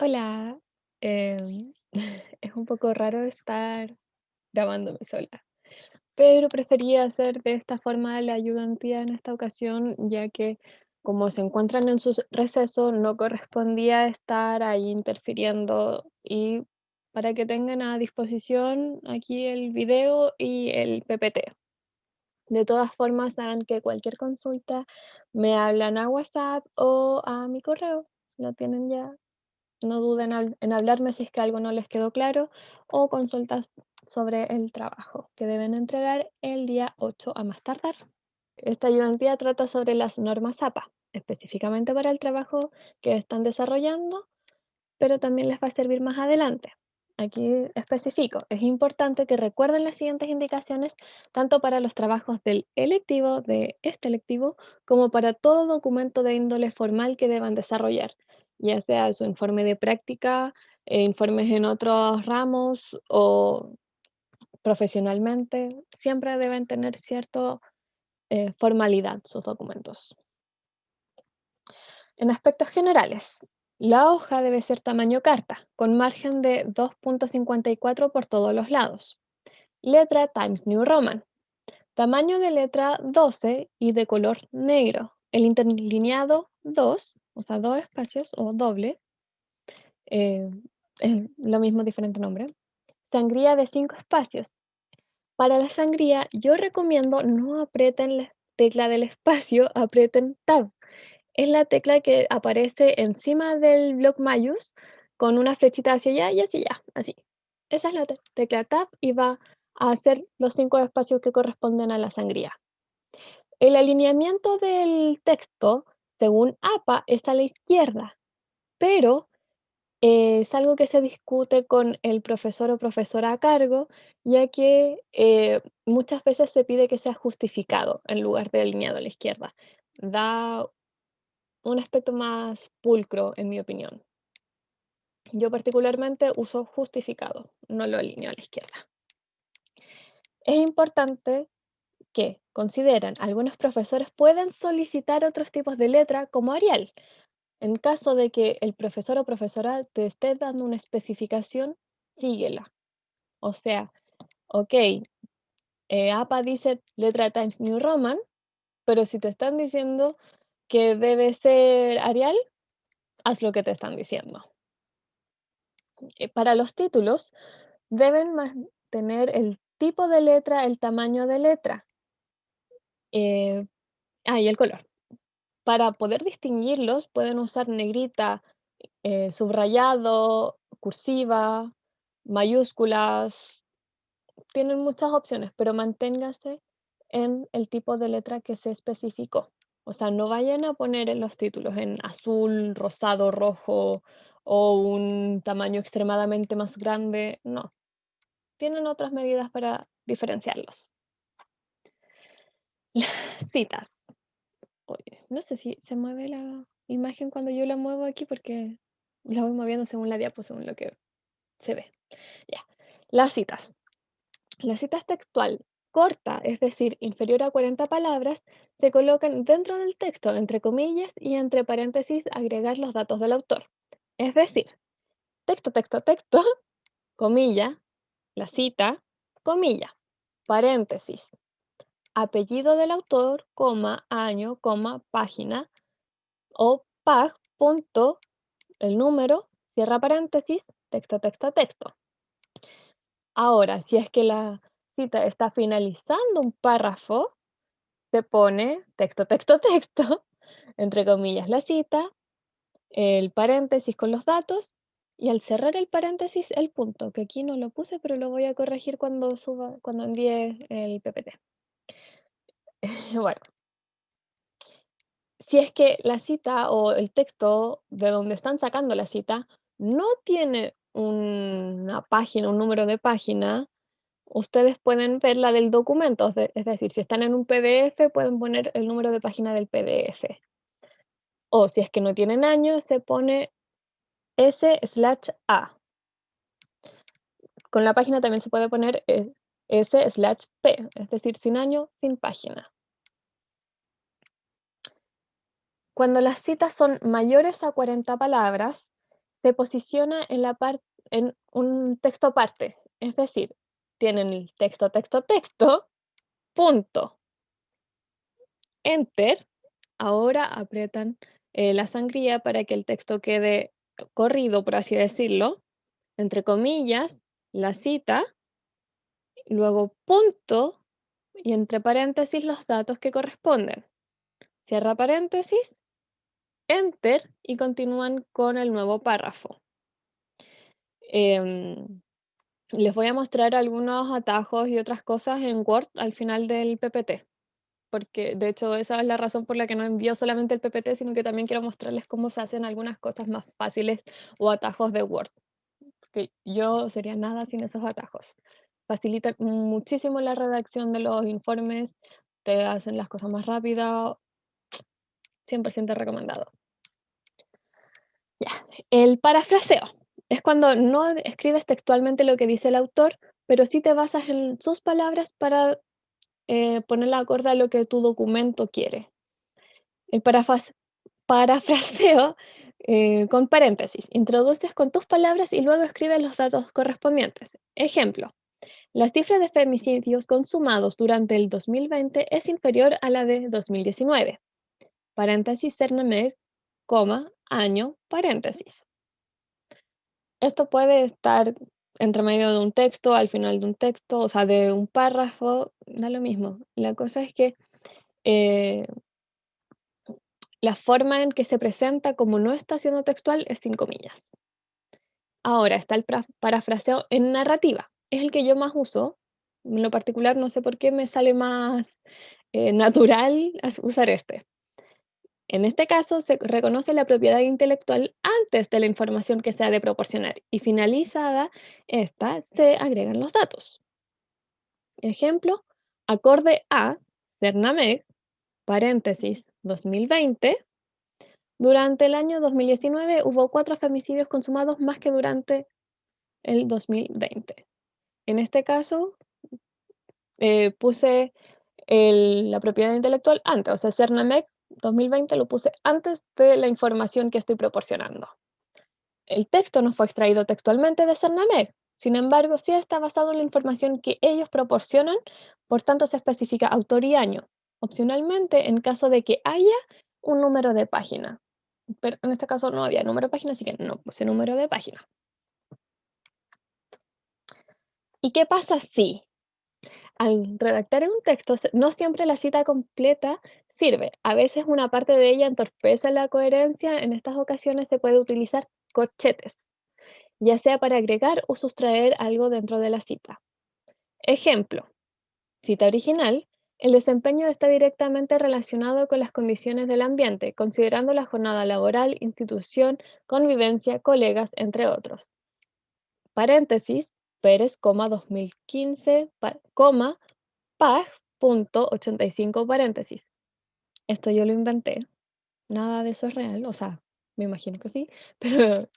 Hola, es un poco raro estar grabándome sola, pero prefería hacer de esta forma la ayudantía en esta ocasión, ya que como se encuentran en sus recesos, no correspondía estar ahí interfiriendo y para que tengan a disposición aquí el video y el PPT. De todas formas, saben que cualquier consulta me hablan a WhatsApp o a mi correo. Lo tienen ya, no duden en hablarme si es que algo no les quedó claro o consultas sobre el trabajo que deben entregar el día 8 a más tardar. Esta ayudantía trata sobre las normas APA, específicamente para el trabajo que están desarrollando, pero también les va a servir más adelante. Aquí especifico, es importante que recuerden las siguientes indicaciones tanto para los trabajos del electivo, de este electivo, como para todo documento de índole formal que deban desarrollar, ya sea su informe de práctica, informes en otros ramos o profesionalmente, siempre deben tener cierta formalidad sus documentos. En aspectos generales, la hoja debe ser tamaño carta, con margen de 2,54 por todos los lados. Letra Times New Roman. Tamaño de letra 12 y de color negro. El interlineado 2, o sea, dos espacios o doble, eh, es lo mismo, diferente nombre. Sangría de 5 espacios. Para la sangría, yo recomiendo no aprieten la tecla del espacio, aprieten Tab. Es la tecla que aparece encima del bloc mayús con una flechita hacia allá y hacia allá, así. Esa es la tecla Tab y va a hacer los 5 espacios que corresponden a la sangría. El alineamiento del texto, según APA, está a la izquierda, pero es algo que se discute con el profesor o profesora a cargo, ya que muchas veces se pide que sea justificado en lugar de alineado a la izquierda. Da un aspecto más pulcro, en mi opinión. Yo particularmente uso justificado, no lo alineo a la izquierda. Es importante que consideren, algunos profesores pueden solicitar otros tipos de letra como Arial. En caso de que el profesor o profesora te esté dando una especificación, síguela. O sea, ok, APA dice letra Times New Roman, pero si te están diciendo que debe ser Arial, haz lo que te están diciendo. Para los títulos, deben mantener el tipo de letra, el tamaño de letra, eh, y el color. Para poder distinguirlos, pueden usar negrita, subrayado, cursiva, mayúsculas. Tienen muchas opciones, pero manténgase en el tipo de letra que se especificó. O sea, no vayan a poner en los títulos en azul, rosado, rojo o un tamaño extremadamente más grande. No, tienen otras medidas para diferenciarlos. Citas. Oye, no sé si se mueve la imagen cuando yo la muevo aquí porque la voy moviendo según la diapo, según lo que se ve. Ya. Las citas. Las citas textual corta, es decir, inferior a 40 palabras, se colocan dentro del texto, entre comillas y entre paréntesis, agregar los datos del autor. Es decir, texto, texto, texto, comilla, la cita, comilla, paréntesis, apellido del autor, coma, año, coma, página, o pag, punto, el número, cierra paréntesis, texto, texto, texto. Ahora, si es que la cita está finalizando un párrafo, se pone texto, texto, texto, entre comillas la cita, el paréntesis con los datos y al cerrar el paréntesis el punto, que aquí no lo puse, pero lo voy a corregir cuando suba, cuando envíe el PPT. Bueno, si es que la cita o el texto de donde están sacando la cita no tiene una página, un número de página, ustedes pueden ver la del documento, es decir, si están en un PDF, pueden poner el número de página del PDF. O si es que no tienen año, se pone S/A. Con la página también se puede poner S/P, es decir, sin año, sin página. Cuando las citas son mayores a 40 palabras, se posiciona en un texto aparte. Es decir, tienen el texto, texto, texto, punto, enter. Ahora aprietan la sangría para que el texto quede corrido, por así decirlo, entre comillas, la cita, luego punto y entre paréntesis los datos que corresponden. Cierra paréntesis, enter y continúan con el nuevo párrafo. Em, Les voy a mostrar algunos atajos y otras cosas en Word al final del PPT, porque de hecho esa es la razón por la que no envío solamente el PPT, sino que también quiero mostrarles cómo se hacen algunas cosas más fáciles o atajos de Word, que yo sería nada sin esos atajos. Facilitan muchísimo la redacción de los informes, te hacen las cosas más rápidas, 100% recomendado. Ya, el parafraseo es cuando no escribes textualmente lo que dice el autor, pero sí te basas en sus palabras para ponerla acorde a lo que tu documento quiere. El parafraseo con paréntesis. Introduces con tus palabras y luego escribes los datos correspondientes. Ejemplo, la cifra de femicidios consumados durante el 2020 es inferior a la de 2019. Paréntesis, Cernamed, coma, año, paréntesis. Esto puede estar entre medio de un texto, al final de un texto, o sea, de un párrafo, da lo mismo. La cosa es que eh, la forma en que se presenta, como no está siendo textual, es sin comillas. Ahora está el parafraseo en narrativa. Es el que yo más uso. En lo particular, no sé por qué me sale más natural usar este. En este caso, se reconoce la propiedad intelectual antes de la información que se ha de proporcionar y finalizada esta, se agregan los datos. Ejemplo, acorde a Cernamec, paréntesis 2020, durante el año 2019 hubo 4 femicidios consumados más que durante el 2020. En este caso, puse la propiedad intelectual antes, o sea, Cernamec 2020 lo puse antes de la información que estoy proporcionando. El texto no fue extraído textualmente de Cernamec, sin embargo, sí está basado en la información que ellos proporcionan, por tanto se especifica autor y año, opcionalmente en caso de que haya un número de página. Pero en este caso no había número de página, así que no puse número de página. ¿Y qué pasa si al redactar un texto no siempre la cita completa sirve? A veces una parte de ella entorpece la coherencia. En estas ocasiones se puede utilizar corchetes, ya sea para agregar o sustraer algo dentro de la cita. Ejemplo, cita original. El desempeño está directamente relacionado con las condiciones del ambiente, considerando la jornada laboral, institución, convivencia, colegas, entre otros. Paréntesis, Pérez, 2015, PAG.85 paréntesis. Esto yo lo inventé, nada de eso es real, o sea, me imagino que sí, pero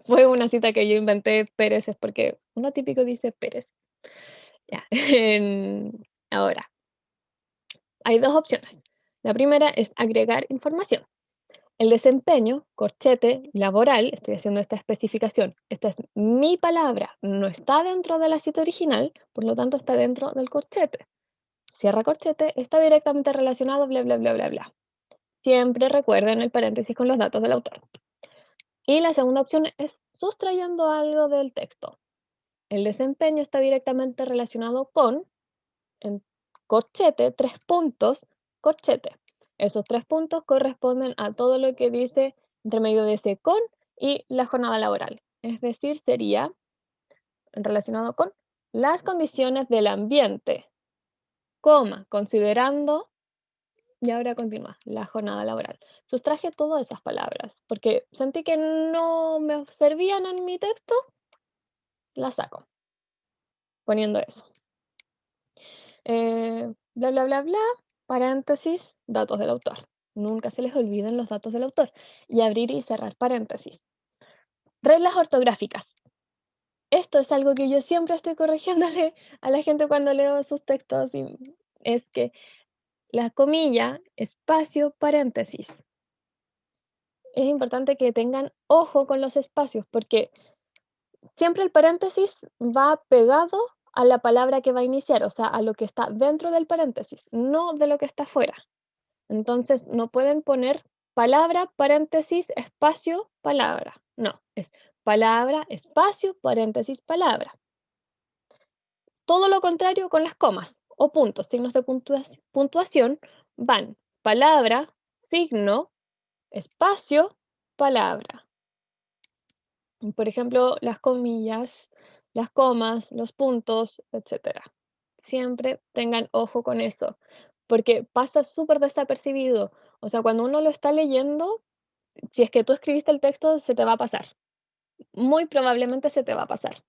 fue una cita que yo inventé. Pérez es porque uno típico dice Pérez. Ya. Ahora, hay dos opciones. La primera es agregar información. El desempeño, corchete, laboral, estoy haciendo esta especificación, esta es mi palabra, no está dentro de la cita original, por lo tanto está dentro del corchete. Cierra corchete, está directamente relacionado, bla, bla, bla, bla, bla. Siempre recuerden el paréntesis con los datos del autor. Y la segunda opción es sustrayendo algo del texto. El desempeño está directamente relacionado con, en corchete, 3 puntos, corchete. Esos 3 puntos corresponden a todo lo que dice entre medio de ese con y la jornada laboral. Es decir, sería relacionado con las condiciones del ambiente, coma, considerando, y ahora continúa, la jornada laboral. Sustraje todas esas palabras porque sentí que no me servían en mi texto, las saco, poniendo eso. Bla, bla, bla, bla, paréntesis, datos del autor. Nunca se les olviden los datos del autor. Y abrir y cerrar paréntesis. Reglas ortográficas. Esto es algo que yo siempre estoy corrigiéndole a la gente cuando leo sus textos, y es que la comilla, espacio, paréntesis. es importante que tengan ojo con los espacios, porque siempre el paréntesis va pegado a la palabra que va a iniciar, o sea, a lo que está dentro del paréntesis, no de lo que está fuera. Entonces, no pueden poner palabra, paréntesis, espacio, palabra. No, es palabra, espacio, paréntesis, palabra. Todo lo contrario con las comas o puntos, signos de puntuación, van palabra, signo, espacio, palabra. Por ejemplo, las comillas, las comas, los puntos, etcétera. Siempre tengan ojo con eso, porque pasa súper desapercibido. O sea, cuando uno lo está leyendo, si es que tú escribiste el texto, se te va a pasar. Muy probablemente se te va a pasar.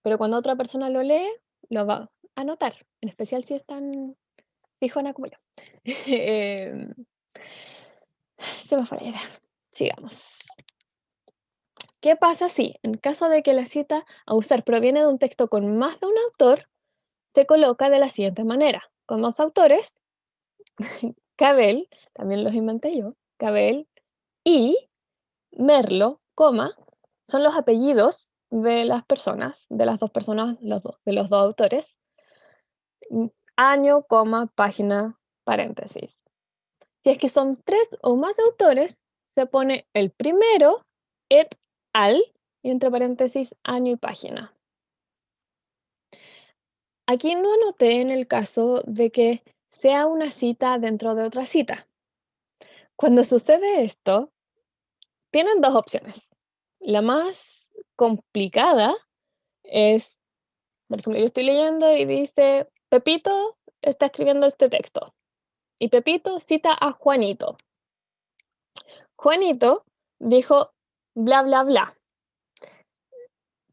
Pero cuando otra persona lo lee, lo va a notar, en especial si es tan fijona como yo. Em, Se me fue la idea. Sigamos. ¿Qué pasa si, en caso de que la cita a usar proviene de un texto con más de un autor, se coloca de la siguiente manera? Con dos autores, Cabel, también los inventé yo, Cabel y Merlo, coma, son los apellidos de las personas, de las dos personas, de los dos autores, año, coma, página, paréntesis. Si es que son tres o más autores, se pone el primero, et al, y entre paréntesis, año y página. Aquí no anoté en el caso de que sea una cita dentro de otra cita. Cuando sucede esto, tienen dos opciones. La más complicada es, por ejemplo, yo estoy leyendo y dice, Pepito está escribiendo este texto. Y Pepito cita a Juanito. Juanito dijo bla, bla, bla.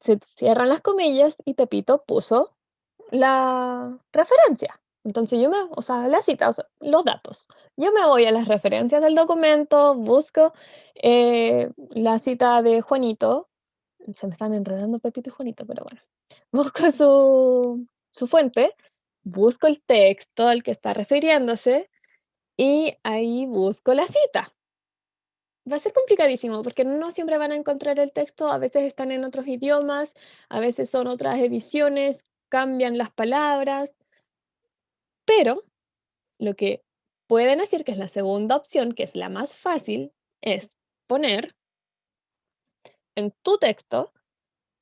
Se cierran las comillas y Pepito puso la referencia. Entonces o sea, la cita, o sea, los datos. Yo me voy a las referencias del documento, busco la cita de Juanito. Se me están enredando Pepito y Juanito, pero bueno. Busco su fuente, busco el texto al que está refiriéndose y ahí busco la cita. Va a ser complicadísimo porque no siempre van a encontrar el texto, a veces están en otros idiomas, a veces son otras ediciones, cambian las palabras, pero lo que pueden hacer, que es la segunda opción, que es la más fácil, es poner en tu texto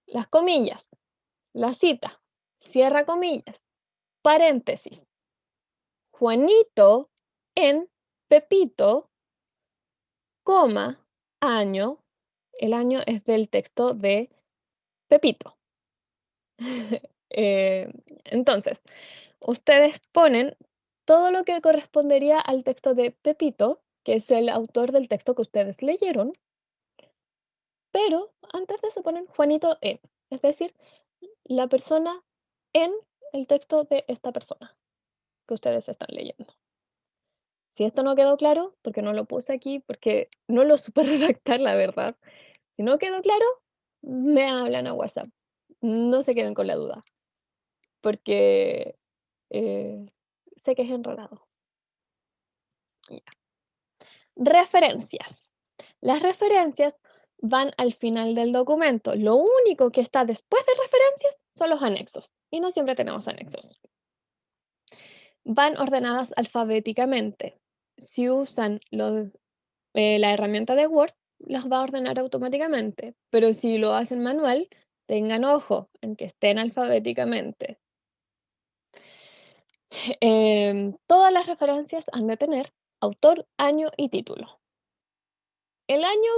las comillas, la cita, cierra comillas, paréntesis, Juanito en Pepito, coma, año, el año es del texto de Pepito. Eh, entonces, ustedes ponen todo lo que correspondería al texto de Pepito, que es el autor del texto que ustedes leyeron, pero antes de eso ponen Juanito en, es decir, la persona en el texto de esta persona que ustedes están leyendo. Si esto no quedó claro, porque no lo puse aquí, porque no lo supe redactar, la verdad. Si no quedó claro, me hablan a WhatsApp. No se queden con la duda, porque eh, sé que es enrolado. Ya. Referencias. Las referencias van al final del documento. Lo único que está después de referencias son los anexos. Y no siempre tenemos anexos. Van ordenadas alfabéticamente. Si usan la herramienta de Word, las va a ordenar automáticamente. Pero si lo hacen manual, tengan ojo en que estén alfabéticamente. Todas las referencias han de tener autor, año y título. El año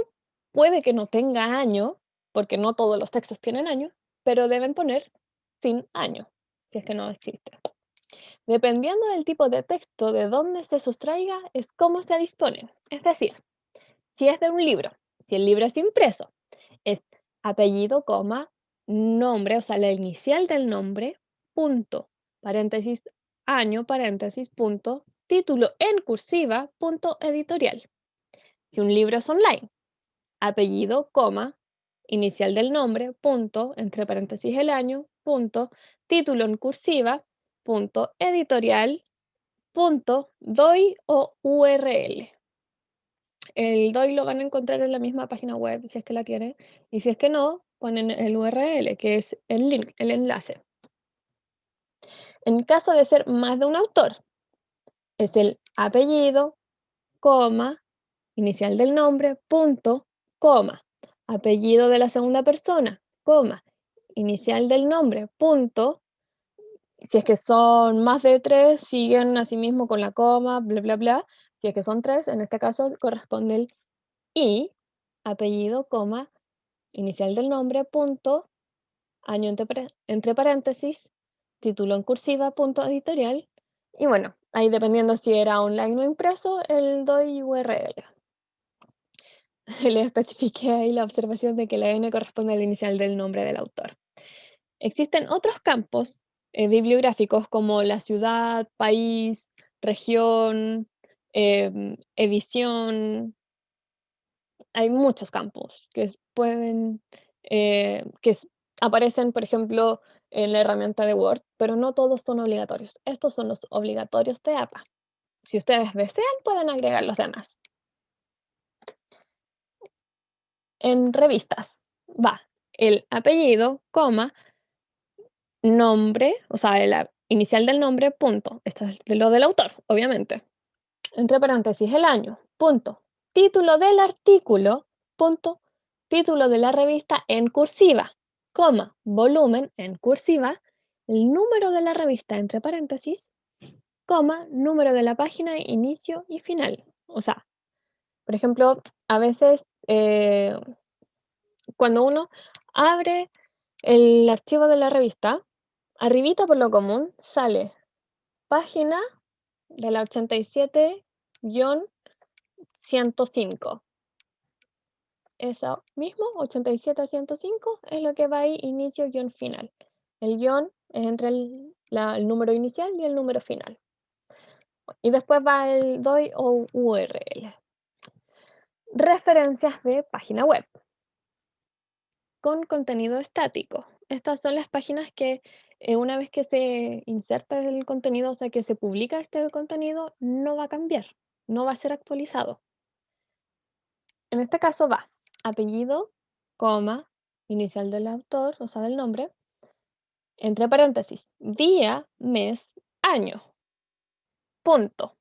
puede que no tenga año, porque no todos los textos tienen año, pero deben poner sin año, si es que no existe. Dependiendo del tipo de texto de dónde se sustraiga, es cómo se disponen. Es decir, si es de un libro, si el libro es impreso, es apellido, coma, nombre, o sea, la inicial del nombre, punto, paréntesis, año, paréntesis, punto, título en cursiva, punto editorial. Si un libro es online, apellido, coma, inicial del nombre, punto, entre paréntesis el año, punto, título en cursiva, punto, editorial, punto, DOI o URL. El DOI lo van a encontrar en la misma página web si es que la tienen, y si es que no, ponen el URL, que es el link, el enlace. En caso de ser más de un autor, es el apellido, coma, inicial del nombre, punto, coma, apellido de la segunda persona, coma, inicial del nombre, punto. Si es que son más de tres, siguen así mismo con la coma, bla, bla, bla. Si es que son tres, en este caso corresponde el y, apellido, coma, inicial del nombre, punto, año entre paréntesis, título en cursiva, punto editorial. Y bueno, ahí dependiendo si era online o impreso, el doy URL. Le especifiqué ahí la observación de que la N corresponde al inicial del nombre del autor. Existen otros campos bibliográficos como la ciudad, país, región, edición. Hay muchos campos que pueden, aparecen, por ejemplo, en la herramienta de Word, pero no todos son obligatorios. Estos son los obligatorios de APA. Si ustedes desean, pueden agregar los demás. En revistas va el apellido, coma, nombre, o sea, inicial del nombre, punto. Esto es de lo del autor, obviamente. Entre paréntesis, el año, punto. Título del artículo, punto. Título de la revista en cursiva, coma, volumen en cursiva, el número de la revista entre paréntesis, coma, número de la página, inicio y final. O sea, por ejemplo, a veces cuando uno abre el archivo de la revista, arribita por lo común sale página de la 87-105. Eso mismo, 87 a 105, es lo que va ahí, inicio, guión final. El guión es entre el número inicial y el número final. Y después va el DOI o URL. Referencias de página web con contenido estático. Estas son las páginas que una vez que se inserta el contenido, o sea, que se publica este contenido, no va a cambiar, no va a ser actualizado. En este caso va apellido, coma, inicial del autor, o sea, del nombre, entre paréntesis, día, mes, año, punto,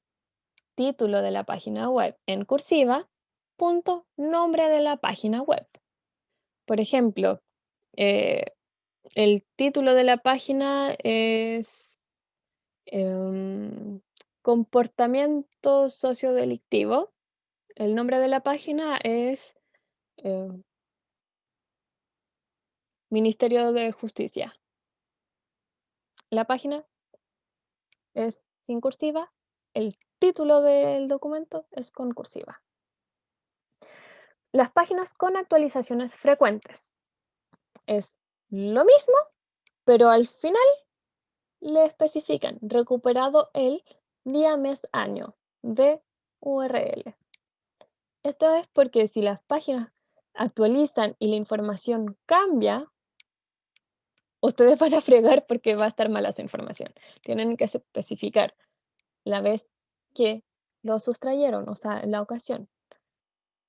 título de la página web en cursiva, punto, nombre de la página web. Por ejemplo, eh, el título de la página es comportamiento sociodelictivo. El nombre de la página es eh, Ministerio de Justicia. La página es sin cursiva, el título del documento es con cursiva. Las páginas con actualizaciones frecuentes es lo mismo, pero al final le especifican recuperado el día, mes, año de URL. Esto es porque si las páginas actualizan y la información cambia, ustedes van a fregar porque va a estar mala su información. Tienen que especificar la vez que lo sustrayeron, o sea, la ocasión.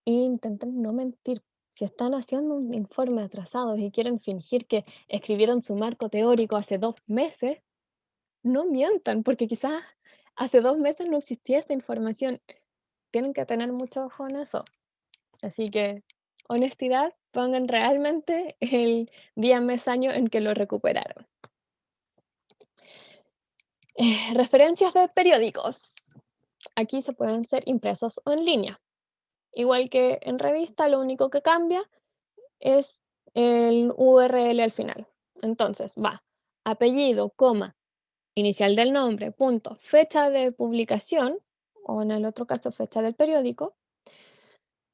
E intenten no mentir. Si están haciendo un informe atrasado y quieren fingir que escribieron su marco teórico hace 2 meses, no mientan, porque quizás hace 2 meses no existía esta información. Tienen que tener mucho ojo en eso. Así que, honestidad, pongan realmente el día, mes, año en que lo recuperaron. Referencias de periódicos. Aquí se pueden ser impresos o en línea. Igual que en revista, lo único que cambia es el URL al final. Entonces va apellido, coma, inicial del nombre, punto, fecha de publicación, o en el otro caso fecha del periódico,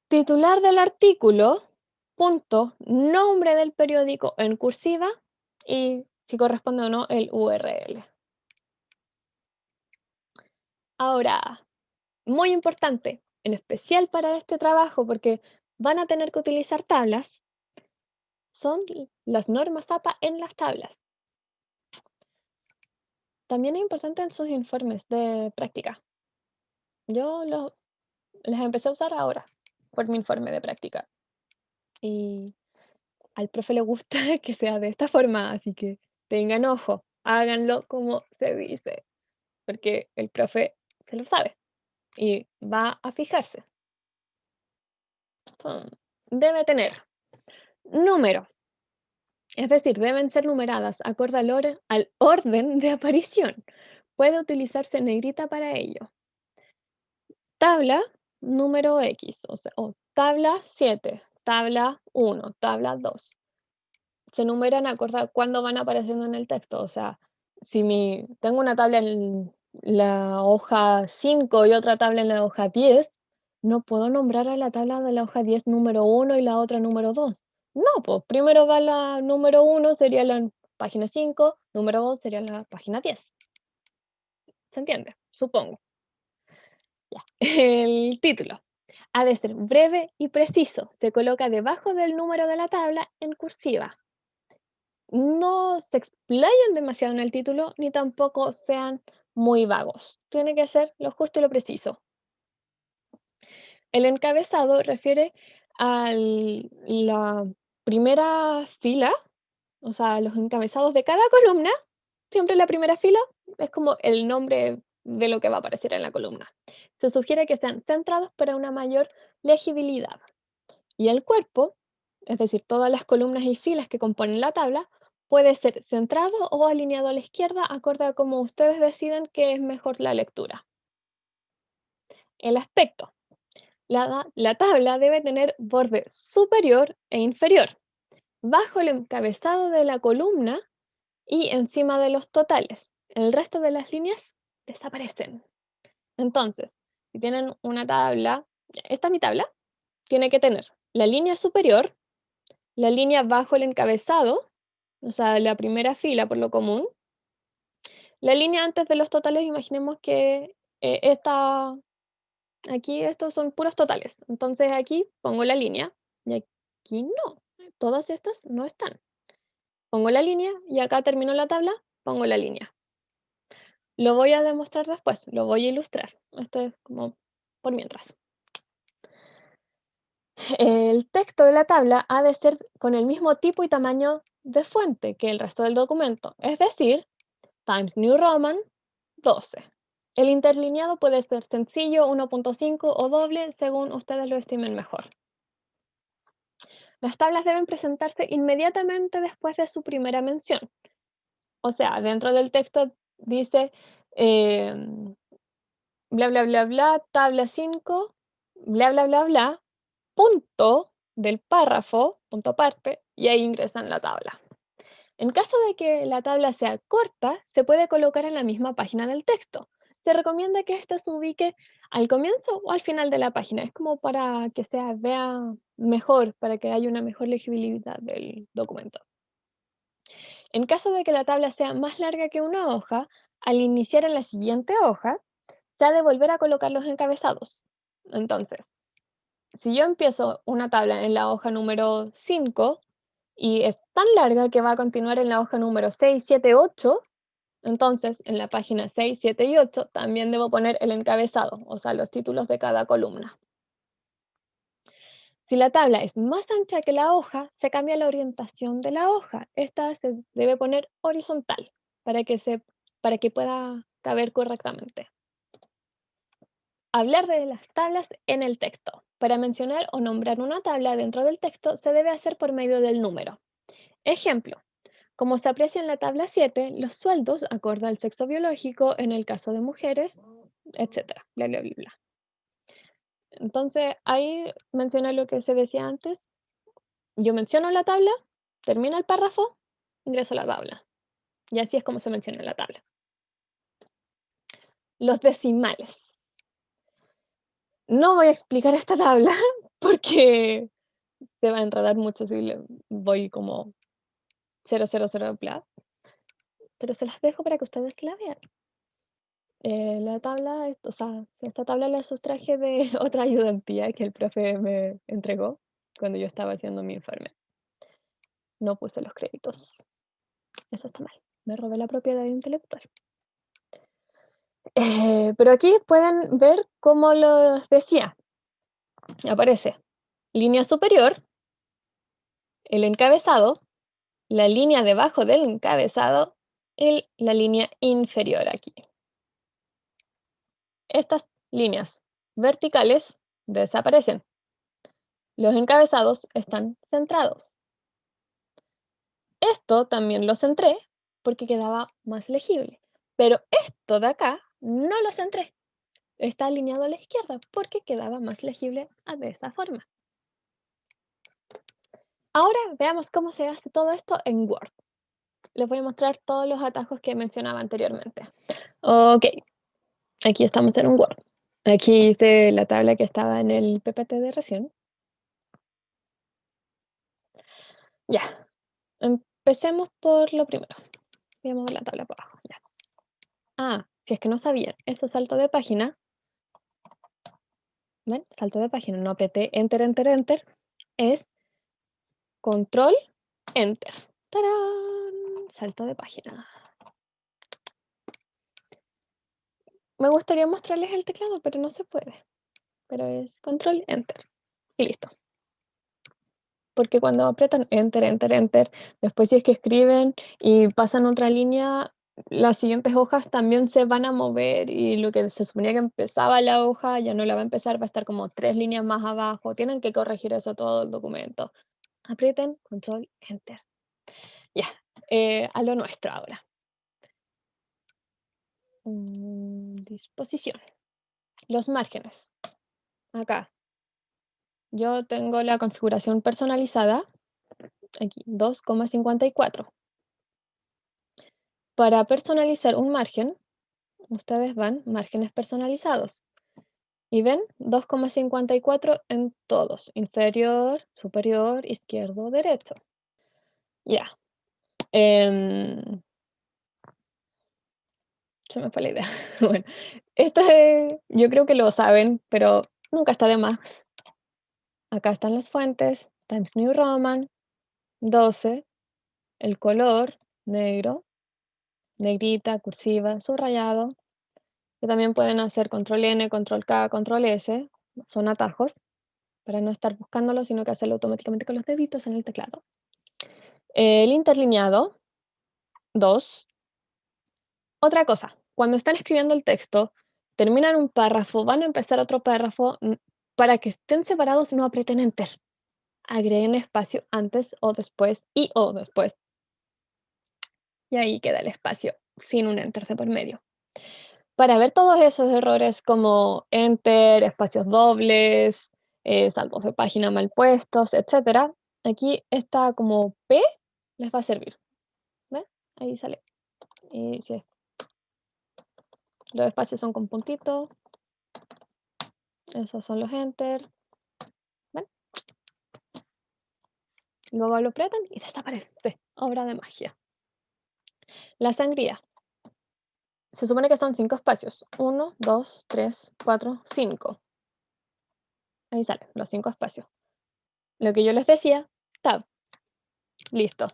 titular del artículo, punto, nombre del periódico en cursiva y si corresponde o no el URL. Ahora, muy importante, en especial para este trabajo, porque van a tener que utilizar tablas, son las normas APA en las tablas. También es importante en sus informes de práctica. Yo las empecé a usar ahora. por mi informe de práctica. Y al profe le gusta que sea de esta forma, así que tengan ojo, háganlo como se dice, porque el profe se lo sabe y va a fijarse. Mm, Debe tener número, es decir, deben ser numeradas acorde al orden de aparición. Puede utilizarse negrita para ello. Tabla número X, o sea, o tabla 7, tabla 1, tabla 2. Se numeran acorde a cuándo van apareciendo en el texto. O sea, si tengo una tabla en la hoja 5 y otra tabla en la hoja 10, no puedo nombrar a la tabla de la hoja 10 número 1 y la otra número 2. No, pues primero va la número 1, sería la página 5, número 2 sería la página 10. ¿Se entiende? Supongo. Ya. El título ha de ser breve y preciso. Se coloca debajo del número de la tabla en cursiva. No se explayan demasiado en el título, ni tampoco sean muy vagos. Tiene que ser lo justo y lo preciso. El encabezado refiere a la primera fila, o sea, los encabezados de cada columna. Siempre la primera fila es como el nombre de lo que va a aparecer en la columna. Se sugiere que sean centrados para una mayor legibilidad. Y el cuerpo, es decir, todas las columnas y filas que componen la tabla, puede ser centrado o alineado a la izquierda, acorde a cómo ustedes deciden que es mejor la lectura. El aspecto. La tabla debe tener borde superior e inferior, bajo el encabezado de la columna y encima de los totales. El resto de las líneas desaparecen. Entonces, si tienen una tabla, esta es mi tabla, tiene que tener la línea superior, la línea bajo el encabezado, o sea, la primera fila por lo común. La línea antes de los totales, imaginemos que aquí estos son puros totales. Entonces aquí pongo la línea y aquí no. Todas estas no están. Pongo la línea y acá termino la tabla, pongo la línea. Lo voy a demostrar después, lo voy a ilustrar. Esto es como por mientras. El texto de la tabla ha de ser con el mismo tipo y tamaño de fuente que el resto del documento, es decir, Times New Roman 12. El interlineado puede ser sencillo, 1.5 o doble, según ustedes lo estimen mejor. Las tablas deben presentarse inmediatamente después de su primera mención. O sea, dentro del texto dice bla, bla, bla, bla, tabla 5, bla, bla, bla, bla, punto del párrafo, punto aparte, y ahí ingresan la tabla. En caso de que la tabla sea corta, se puede colocar en la misma página del texto. Se recomienda que ésta se ubique al comienzo o al final de la página. Es como para que se vea mejor, para que haya una mejor legibilidad del documento. En caso de que la tabla sea más larga que una hoja, al iniciar en la siguiente hoja, se ha de volver a colocar los encabezados. Entonces, si yo empiezo una tabla en la hoja número 5 y es tan larga que va a continuar en la hoja número 6, 7, 8, entonces en la página 6, 7 y 8 también debo poner el encabezado, o sea, los títulos de cada columna. Si la tabla es más ancha que la hoja, se cambia la orientación de la hoja. Esta se debe poner horizontal para que pueda caber correctamente. Hablar de las tablas en el texto. Para mencionar o nombrar una tabla dentro del texto se debe hacer por medio del número. Ejemplo, como se aprecia en la tabla 7, los sueldos acorde al sexo biológico en el caso de mujeres, etcétera, bla, bla, bla, bla. Entonces, ahí mencioné lo que se decía antes. Yo menciono la tabla, termina el párrafo, ingreso a la tabla. Y así es como se menciona en la tabla. Los decimales. No voy a explicar esta tabla porque se va a enredar mucho si voy como 000 bla, pero se las dejo para que ustedes la vean. La tabla, o sea, esta tabla la sustraje de otra ayudantía que el profe me entregó cuando yo estaba haciendo mi informe. No puse los créditos. Eso está mal. Me robé la propiedad intelectual. Pero aquí pueden ver cómo lo decía. Aparece línea superior, el encabezado, la línea debajo del encabezado y la línea inferior aquí. Estas líneas verticales desaparecen. Los encabezados están centrados. Esto también lo centré porque quedaba más legible. Pero esto de acá no lo centré. Está alineado a la izquierda porque quedaba más legible de esta forma. Ahora veamos cómo se hace todo esto en Word. Les voy a mostrar todos los atajos que mencionaba anteriormente. Ok, aquí estamos en un Word. Aquí hice la tabla que estaba en el PPT de recién. Ya, empecemos por lo primero. Voy a mover la tabla para abajo. Ya. Si es que no sabían, esto es salto de página. ¿Ven? Salto de página, no apreté Enter, Enter, Enter. Es Control, Enter. ¡Tarán! Salto de página. Me gustaría mostrarles el teclado, pero no se puede. Pero es Control, Enter. Y listo. Porque cuando aprietan Enter, Enter, Enter, después si es que escriben y pasan otra línea, las siguientes hojas también se van a mover y lo que se suponía que empezaba la hoja ya no la va a empezar, va a estar como 3 líneas más abajo. Tienen que corregir eso todo el documento. Aprieten Control, Enter. Ya, a lo nuestro ahora. Disposición. Los márgenes. Acá. Yo tengo la configuración personalizada. Aquí, 2,54. Para personalizar un margen, ustedes van márgenes personalizados. Y ven 2,54 en todos. Inferior, superior, izquierdo, derecho. Ya. Se me fue la idea. Bueno, esto yo creo que lo saben, pero nunca está de más. Acá están las fuentes, Times New Roman, 12, el color, negro, negrita, cursiva, subrayado. Que también pueden hacer control N, control K, control S, son atajos, para no estar buscándolo, sino que hacerlo automáticamente con los deditos en el teclado. El interlineado, 2. Otra cosa, cuando están escribiendo el texto, terminan un párrafo, van a empezar otro párrafo, para que estén separados no aprieten Enter. Agreguen espacio antes o después y o después. Y ahí queda el espacio sin un Enter de por medio. Para ver todos esos errores como Enter, espacios dobles, saltos de página mal puestos, etc., aquí está como P les va a servir. ¿Ven? Ahí sale. Y si los espacios son con puntito, esos son los Enter. ¿Ven? Luego lo aprietan y desaparece. Obra de magia. La sangría. Se supone que son 5 espacios. 1, 2, 3, 4, 5. Ahí salen los 5 espacios. Lo que yo les decía, tab. Listo.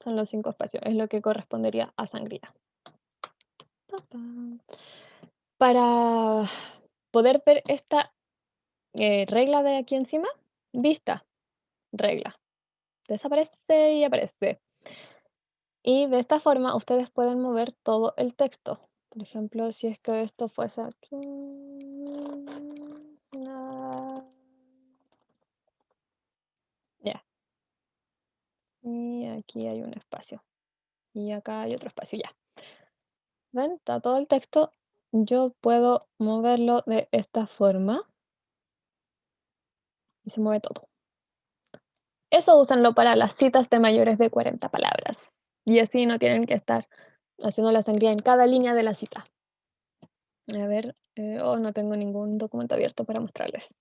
Son los 5 espacios. Es lo que correspondería a sangría. Para poder ver esta regla de aquí encima, vista, regla. Desaparece y aparece. Y de esta forma ustedes pueden mover todo el texto. Por ejemplo, si es que esto fuese aquí. Ya. Y aquí hay un espacio. Y acá hay otro espacio, ya. ¿Ven? Está todo el texto. Yo puedo moverlo de esta forma. Y se mueve todo. Eso úsenlo para las citas de mayores de 40 palabras. Y así no tienen que estar haciendo la sangría en cada línea de la cita. A ver, no tengo ningún documento abierto para mostrarles.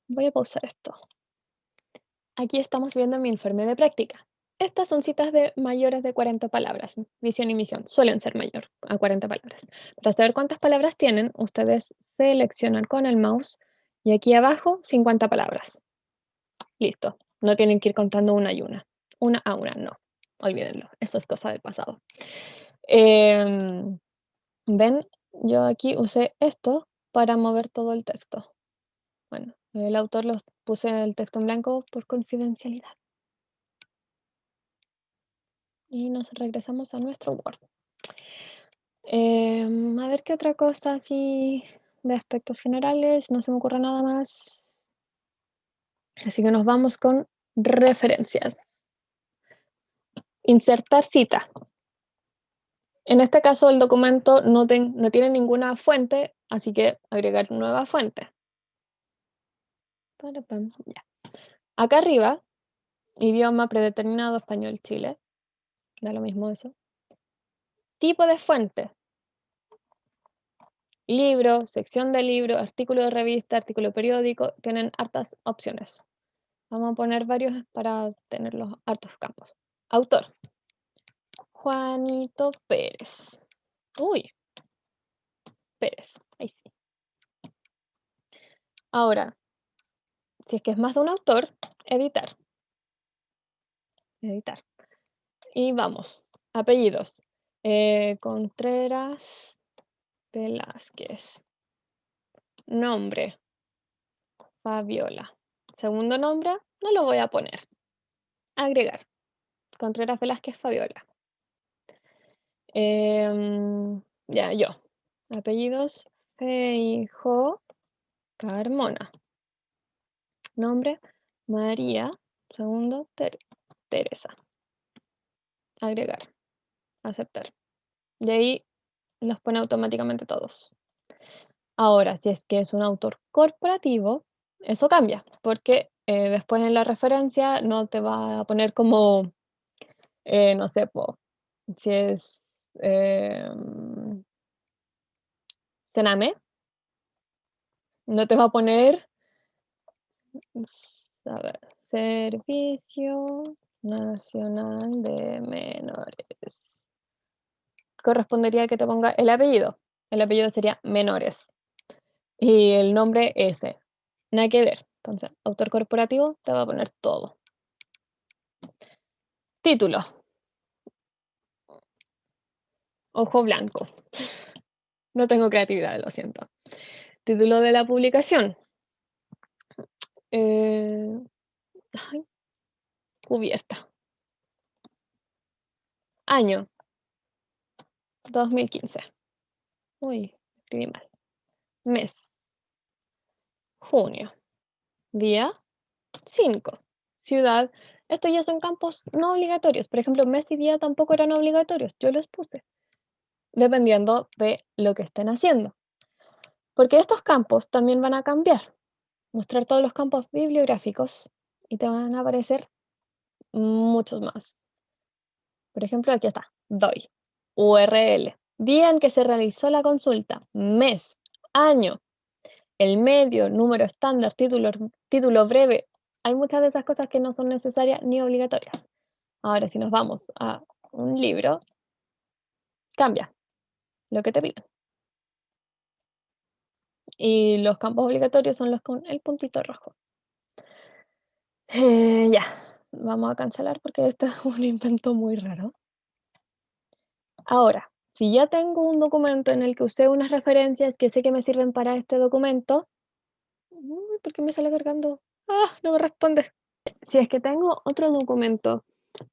Voy a pausar esto. Aquí estamos viendo mi informe de práctica. Estas son citas de mayores de 40 palabras. Visión y misión suelen ser mayor a 40 palabras. Para saber cuántas palabras tienen, ustedes seleccionan con el mouse y aquí abajo 50 palabras. Listo. No tienen que ir contando una y una. Una a una, no. Olvídenlo. Eso es cosa del pasado. Ven, yo aquí usé esto para mover todo el texto. Bueno, el autor los puse el texto en blanco por confidencialidad. Y nos regresamos a nuestro Word. A ver qué otra cosa así de aspectos generales, no se me ocurre nada más. Así que nos vamos con referencias. Insertar cita. En este caso el documento no tiene ninguna fuente, así que agregar nueva fuente. Parapam, ya. Acá arriba, idioma predeterminado español Chile, da lo mismo eso. Tipo de fuente, libro, sección de libro, artículo de revista, artículo periódico, tienen hartas opciones. Vamos a poner varios para tener los hartos campos. Autor, Juanito Pérez. Uy, Pérez, ahí sí. Ahora, si es que es más de un autor, editar. Editar. Y vamos, apellidos. Contreras Velázquez. Nombre, Fabiola. Segundo nombre, no lo voy a poner. Agregar, Contreras Velázquez Fabiola. Ya, yo. Apellidos, Feijo Carmona. Nombre, María. Segundo, Teresa. Agregar, aceptar. Y ahí los pone automáticamente todos. Ahora, si es que es un autor corporativo, eso cambia, porque después en la referencia no te va a poner como, no sé, si es Sename, no te va a poner, a ver, Servicio Nacional de Menores. Correspondería que te ponga el apellido. El apellido sería Menores. Y el nombre ese. Nada que ver. Entonces, autor corporativo te va a poner todo. Título. Ojo blanco. No tengo creatividad, lo siento. Título de la publicación. Eh, ay, cubierta. Año. 2015. Uy, escribí mal. Mes. Junio. Día. 5. Ciudad. Estos ya son campos no obligatorios. Por ejemplo, mes y día tampoco eran obligatorios. Yo los puse. Dependiendo de lo que estén haciendo. Porque estos campos también van a cambiar. Mostrar todos los campos bibliográficos y te van a aparecer muchos más. Por ejemplo, aquí está, doy, URL, día en que se realizó la consulta, mes, año, el medio, número estándar, título breve. Hay muchas de esas cosas que no son necesarias ni obligatorias. Ahora, si nos vamos a un libro, cambia lo que te piden. Y los campos obligatorios son los con el puntito rojo. Ya, vamos a cancelar porque esto es un invento muy raro. Ahora, si ya tengo un documento en el que usé unas referencias que sé que me sirven para este documento, uy, ¿por qué me sale cargando? Ah, no me responde. Si es que tengo otro documento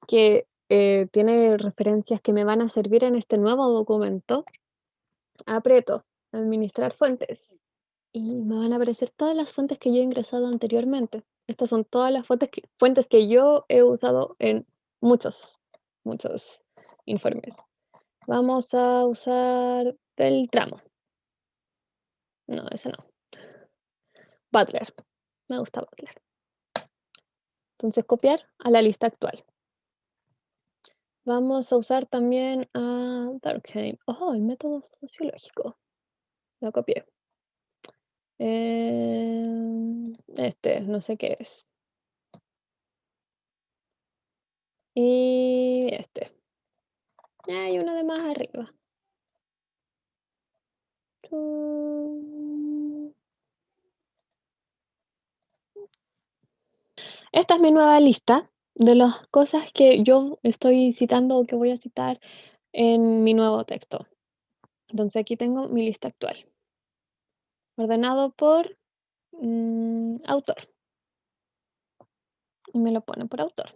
que tiene referencias que me van a servir en este nuevo documento, aprieto administrar fuentes y me van a aparecer todas las fuentes que yo he ingresado anteriormente. Estas son todas las fuentes que yo he usado en muchos, muchos informes. Vamos a usar el tramo. No, ese no. Butler. Me gusta Butler. Entonces, copiar a la lista actual. Vamos a usar también a Durkheim. Oh, el método sociológico. Lo copié. Este, no sé qué es. Y este. Hay uno de más arriba. Esta es mi nueva lista de las cosas que yo estoy citando o que voy a citar en mi nuevo texto. Entonces aquí tengo mi lista actual. ordenado por autor, y me lo pone por autor.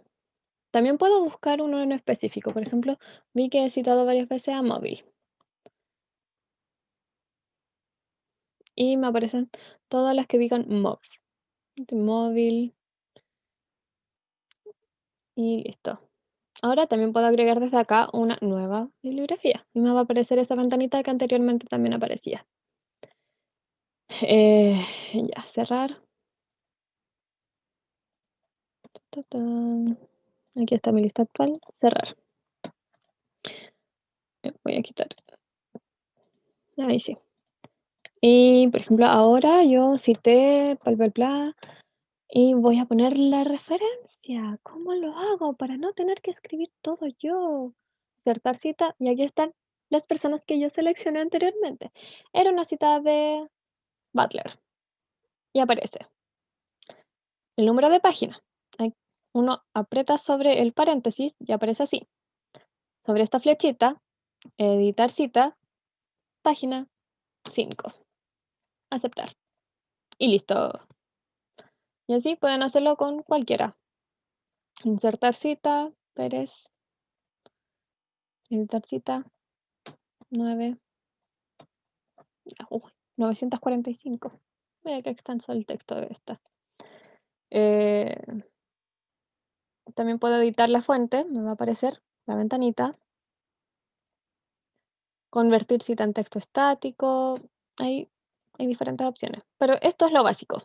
También puedo buscar uno en específico. Por ejemplo, vi que he citado varias veces a móvil y me aparecen todas las que digan móvil y listo. Ahora también puedo agregar desde acá una nueva bibliografía y me va a aparecer esa ventanita que anteriormente también aparecía. Ya, cerrar. Tatán. Aquí está mi lista actual. Cerrar. Voy a quitar. Ahí sí. Y por ejemplo, ahora yo cité bla, bla, bla, y voy a poner la referencia. ¿Cómo lo hago para no tener que escribir todo yo? Insertar cita, y aquí están las personas que yo seleccioné anteriormente. Era una cita de Butler y aparece el número de página. Ahí uno aprieta sobre el paréntesis y aparece así. Sobre esta flechita, editar cita, página 5, aceptar. Y listo. Y así pueden hacerlo con cualquiera. Insertar cita, Pérez, editar cita, 9, 945. Mira qué extenso el texto de esta. Eh, También puedo editar la fuente, me va a aparecer la ventanita. Convertir cita en texto estático. Hay, hay diferentes opciones. Pero esto es lo básico.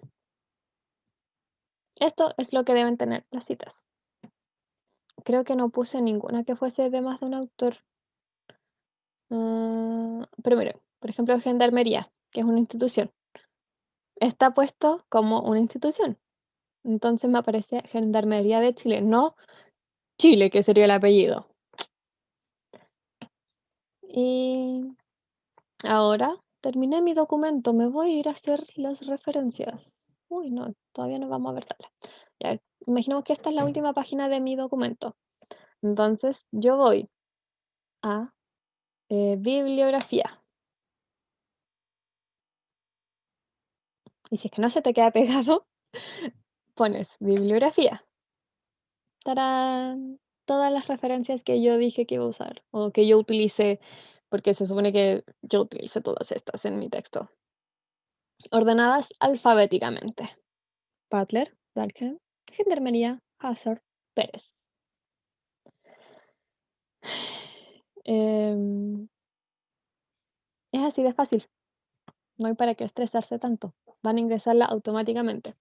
Esto es lo que deben tener las citas. Creo que no puse ninguna que fuese de más de un autor. Pero mire, por ejemplo, Gendarmería, que es una institución, está puesto como una institución. Entonces me aparece Gendarmería de Chile, no Chile, que sería el apellido. Y ahora terminé mi documento, me voy a ir a hacer las referencias. Uy, no, todavía no vamos a ver tabla. Ya, imaginemos que esta es la última página de mi documento. Entonces yo voy a bibliografía. Y si es que no se te queda pegado, pones bibliografía. Tarán, todas las referencias que yo dije que iba a usar o que yo utilicé, porque se supone que yo utilicé todas estas en mi texto, ordenadas alfabéticamente. Butler, Durkheim, Gendarmería, Hazard, Pérez. Em, es así de fácil, no hay para qué estresarse tanto, van a ingresarla automáticamente.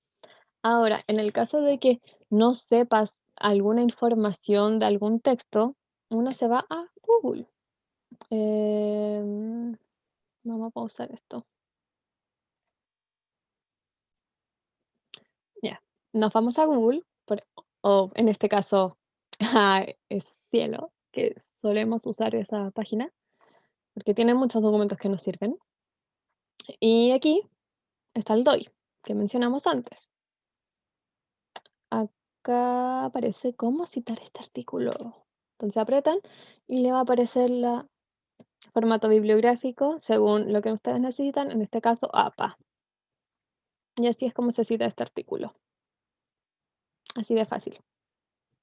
Ahora, en el caso de que no sepas alguna información de algún texto, uno se va a Google. Em, Vamos a pausar esto. Ya, nos vamos a Google, o en este caso a Cielo, que solemos usar esa página, porque tiene muchos documentos que nos sirven. Y aquí está el DOI, que mencionamos antes. Acá aparece cómo citar este artículo. Entonces apretan y le va a aparecer el formato bibliográfico según lo que ustedes necesitan, en este caso APA. Y así es como se cita este artículo. Así de fácil.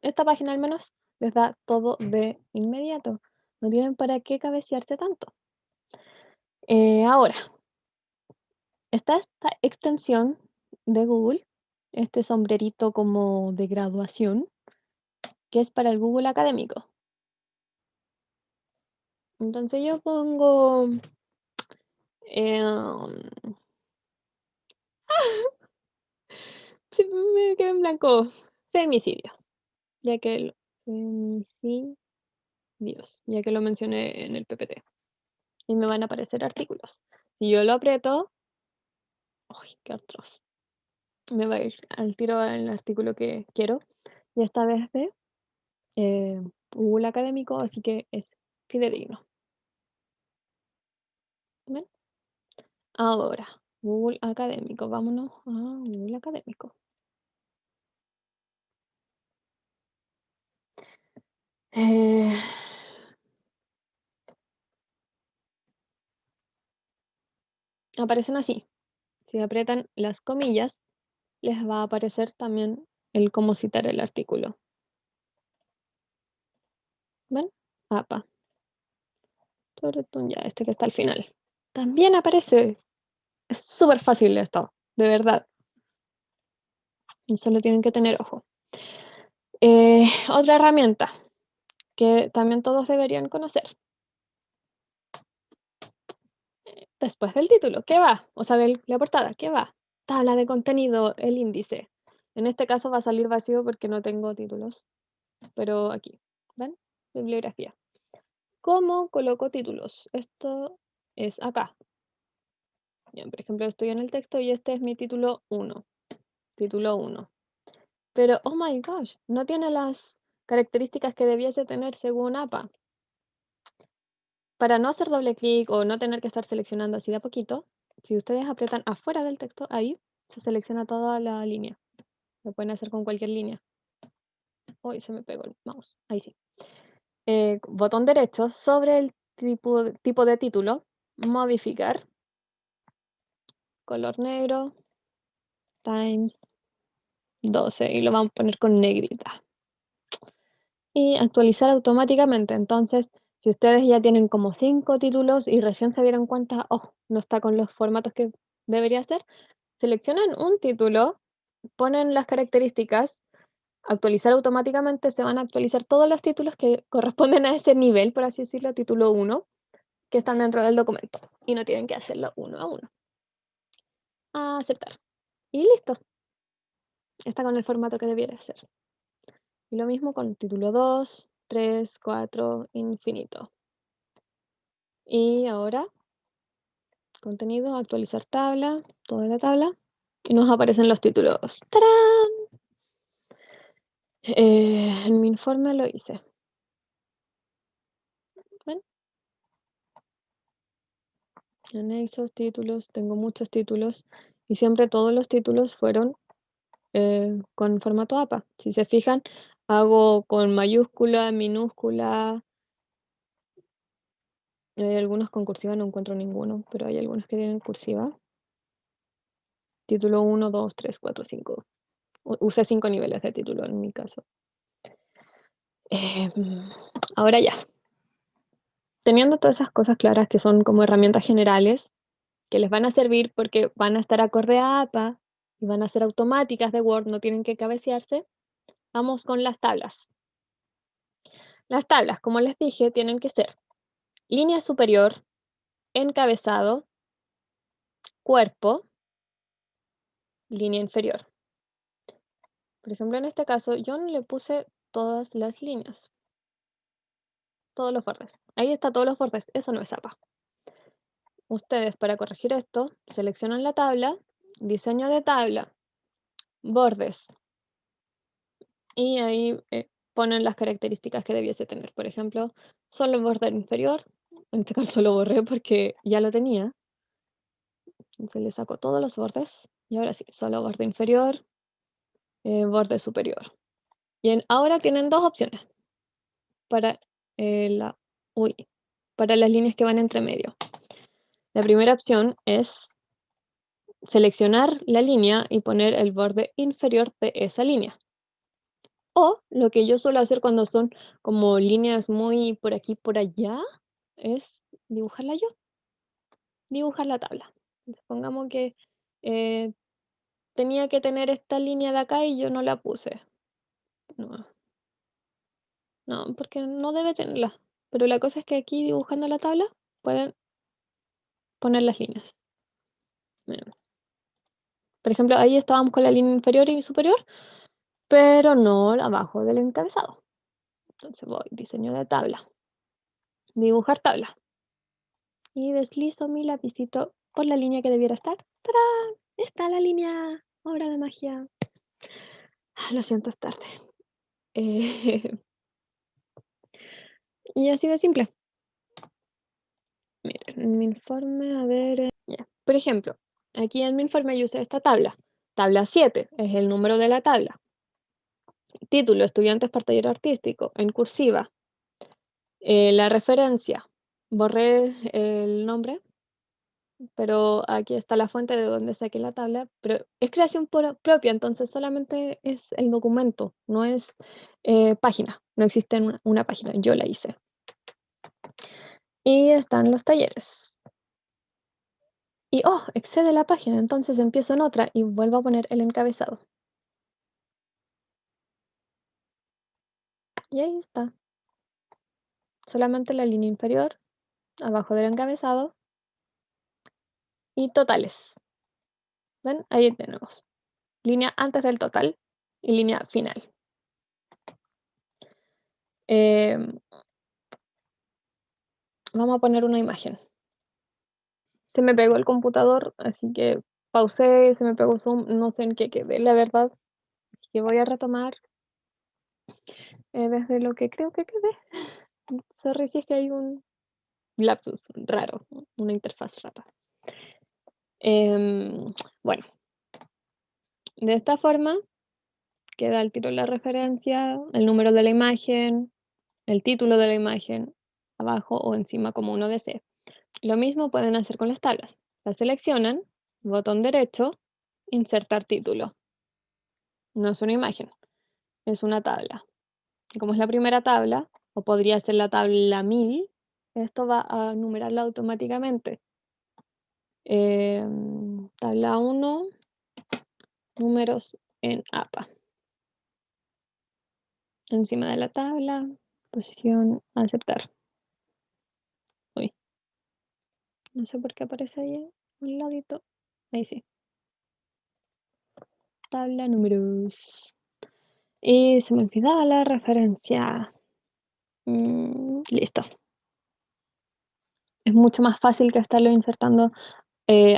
Esta página al menos les da todo de inmediato. No tienen para qué cabecearse tanto. Ahora, está esta extensión de Google, este sombrerito como de graduación, que es para el Google académico. Entonces yo pongo em, sí, me quedé en blanco. Femicidios, ya que femicidios, ya que lo mencioné en el PPT. Y me van a aparecer artículos. Si yo lo aprieto, ¡ay, qué atroz! Me va a ir al tiro al artículo que quiero. Y esta vez de eh, Google Académico, así que es fidedigno. ¿Ven? Ahora, Google Académico. Vámonos a Google Académico. Eh, Aparecen así. Si aprietan las comillas, les va a aparecer también el cómo citar el artículo. ¿Ven? APA. Turutún, ya, este que está al final. También aparece. Es súper fácil esto, de verdad. Y solo tienen que tener ojo. Otra herramienta que también todos deberían conocer. Después del título, ¿qué va? O sea, de la portada, ¿qué va? Tabla de contenido, el índice. En este caso va a salir vacío porque no tengo títulos, pero aquí, ¿ven? Bibliografía. ¿Cómo coloco títulos? Esto es acá. Bien, por ejemplo, estoy en el texto y este es mi título 1. Título 1. Pero, oh my gosh, no tiene las características que debiese tener según APA. Para no hacer doble clic o no tener que estar seleccionando así de a poquito, si ustedes aprietan afuera del texto, ahí se selecciona toda la línea. Lo pueden hacer con cualquier línea. Uy, se me pegó el mouse. Ahí sí. Botón derecho sobre el tipo de título, modificar, color negro, times 12 y lo vamos a poner con negrita. Y actualizar automáticamente. Entonces, si ustedes ya tienen como 5 títulos y recién se dieron cuenta, oh, no está con los formatos que debería ser, seleccionan un título, ponen las características, actualizar automáticamente, se van a actualizar todos los títulos que corresponden a ese nivel, por así decirlo, título 1, que están dentro del documento. Y no tienen que hacerlo uno a uno. A aceptar. Y listo. Está con el formato que debiera ser. Y lo mismo con título 2, 3, 4, infinito. Y ahora, contenido, actualizar tabla, toda la tabla. Y nos aparecen los títulos. ¡Tarán! En mi informe lo hice. ¿Ven? Anexos, títulos, tengo muchos títulos. Y siempre todos los títulos fueron con formato APA. Si se fijan, hago con mayúscula, minúscula. Hay algunos con cursiva, no encuentro ninguno, pero hay algunos que tienen cursiva. Título 1, 2, 3, 4, 5. Usé 5 niveles de título en mi caso. Em, Ahora ya. Teniendo todas esas cosas claras que son como herramientas generales que les van a servir porque van a estar acorde a APA y van a ser automáticas de Word, no tienen que cabecearse, vamos con las tablas. Las tablas, como les dije, tienen que ser línea superior, encabezado, cuerpo, línea inferior. Por ejemplo, en este caso, yo no le puse todas las líneas, todos los bordes. Ahí está todos los bordes, eso no es APA. Ustedes, para corregir esto, seleccionan la tabla, diseño de tabla, bordes, y ahí ponen las características que debiese tener. Por ejemplo, solo el borde inferior, en este caso lo borré porque ya lo tenía, se le sacó todos los bordes, y ahora sí, solo borde inferior, borde superior. Y ahora tienen dos opciones para, la, uy, para las líneas que van entre medio. La primera opción es seleccionar la línea y poner el borde inferior de esa línea. O lo que yo suelo hacer cuando son como líneas muy por aquí, por allá, es dibujarla yo, dibujar la tabla. Entonces, pongamos que eh, tenía que tener esta línea de acá y yo no la puse. No, no, porque no debe tenerla. Pero la cosa es que aquí dibujando la tabla pueden poner las líneas. Miren. Por ejemplo, ahí estábamos con la línea inferior y superior, pero no abajo del encabezado. Entonces voy, diseño de tabla, dibujar tabla. Y deslizo mi lapicito por la línea que debiera estar. ¡Tarán! Está la línea. Obra de magia. Lo siento, es tarde. Eh, y así de simple. Miren, en mi informe, a ver. Ya. Por ejemplo, aquí en mi informe yo usé esta tabla. Tabla 7 es el número de la tabla. Título, estudiante espartallero artístico, en cursiva. La referencia, borré el nombre pero aquí está la fuente de donde saqué la tabla, pero es creación propia, entonces solamente es el documento, no es página, no existe una página, yo la hice. Y están los talleres. Y, oh, excede la página, entonces empiezo en otra y vuelvo a poner el encabezado. Y ahí está, solamente la línea inferior, abajo del encabezado y totales. ¿Ven? Ahí tenemos. Línea antes del total y línea final. Em, Vamos a poner una imagen. Se me pegó el computador, así que pausé, se me pegó Zoom, no sé en qué quedé, la verdad. Así que voy a retomar desde lo que creo que quedé. Sorry si es que hay un lapsus raro, una interfaz rara. Bueno, de esta forma queda el tiro de la referencia, el número de la imagen, el título de la imagen, abajo o encima como uno desee. Lo mismo pueden hacer con las tablas. Las seleccionan, botón derecho, insertar título. No es una imagen, es una tabla. Y como es la primera tabla, o podría ser la tabla 1000, esto va a numerarla automáticamente. Tabla 1, números en APA. Encima de la tabla, posición aceptar. Uy, no sé por qué aparece ahí un ladito. Ahí sí. Tabla números. Y se me olvidaba la referencia. Listo. Es mucho más fácil que estarlo insertando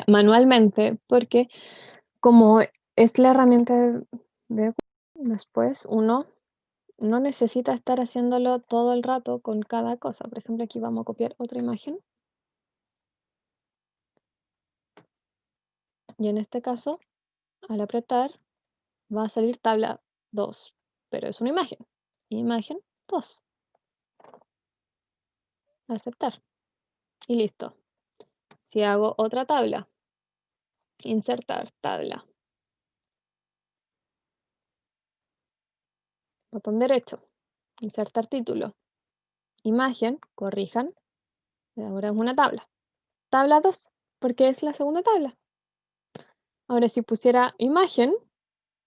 manualmente porque como es la herramienta de después uno no necesita estar haciéndolo todo el rato con cada cosa. Por ejemplo, aquí vamos a copiar otra imagen y en este caso, al apretar, va a salir tabla 2, pero es una imagen. Imagen 2. Aceptar. Y listo. Si hago otra tabla, insertar tabla, botón derecho, insertar título, imagen, corrijan, ahora es una tabla. Tabla 2, porque es la segunda tabla. Ahora si pusiera imagen,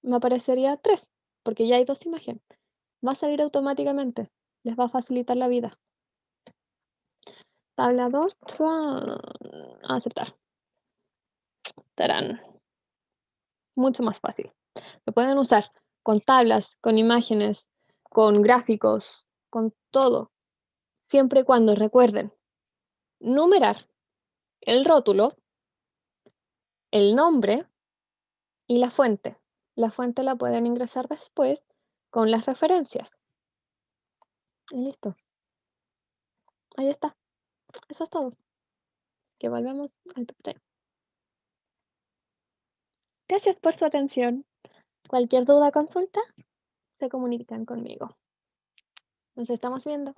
me aparecería 3, porque ya hay dos imágenes. Va a salir automáticamente, les va a facilitar la vida. Tabla 2, aceptar. Estarán mucho más fácil. Lo pueden usar con tablas, con imágenes, con gráficos, con todo, siempre y cuando recuerden numerar el rótulo, el nombre y la fuente. La fuente la pueden ingresar después con las referencias. Y listo. Ahí está. Eso es todo. Que volvemos al top 10. Gracias por su atención. Cualquier duda o consulta, se comunican conmigo. Nos estamos viendo.